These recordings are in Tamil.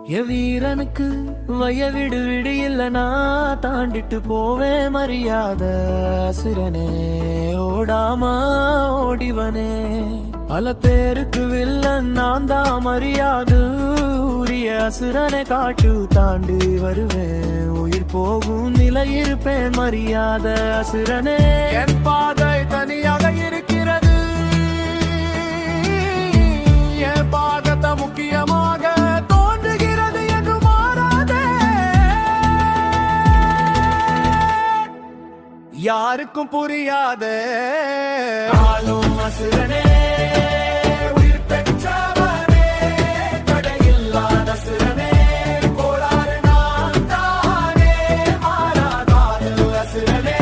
வீரனுக்கு வயவிடு விடு இல்லனா தாண்டிட்டு போவேன் மரியாதை அசுரனே ஓடாமா ஓடிவனே பல பேருக்கு வில்லன் நான் தான் மரியாதை உரிய அசுரனை காட்டு தாண்டி வருவேன் உயிர் போகும் நிலை இருப்பேன் மரியாதை அசுரனே என் பாதை தனியாக இருக்கிறது என் பாகத்தை முக்கியமாக யாருக்கும் புரியாத ஆளும் அசுரனே உயிர் பெற்றவனே தடையில்லாத அசுரனே கோளாறு நான் தானே மாறாதாது அசுரனே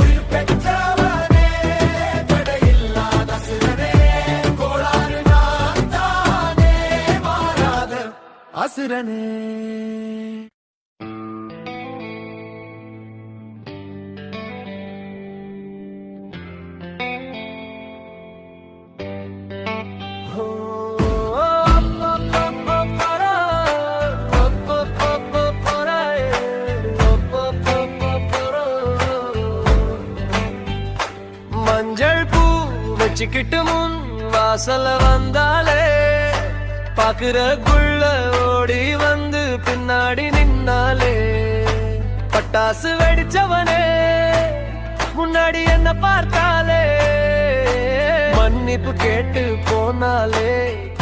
உயிர் பெற்றவனே தடையில்லாத அசுரனே கோளாறு நான் தானே மாறாத அசுரனே மஞ்சள் பூ வச்சுக்கிட்டு முன் வாசல வந்தாலே பாக்குறக்குள்ள ஓடி வந்து பின்னாடி நின்னாலே பட்டாசு வெடிச்சவனே முன்னாடி என்ன பார்த்தாலே மன்னிப்பு கேட்டு போனாலே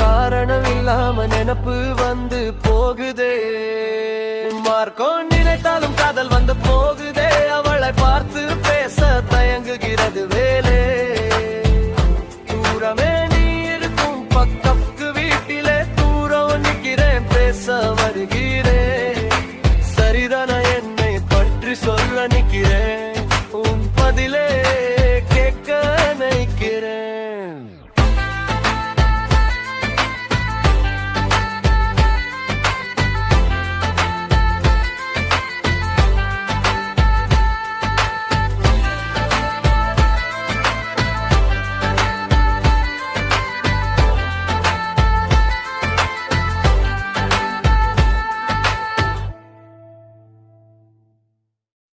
காரணம் இல்லாம நினப்பு வந்து போகுதே மார்க்கம் நினைத்தாலும் காதல் வந்து போகுதே அவளை பார்த்து பேச தயங்குகிறது வேலே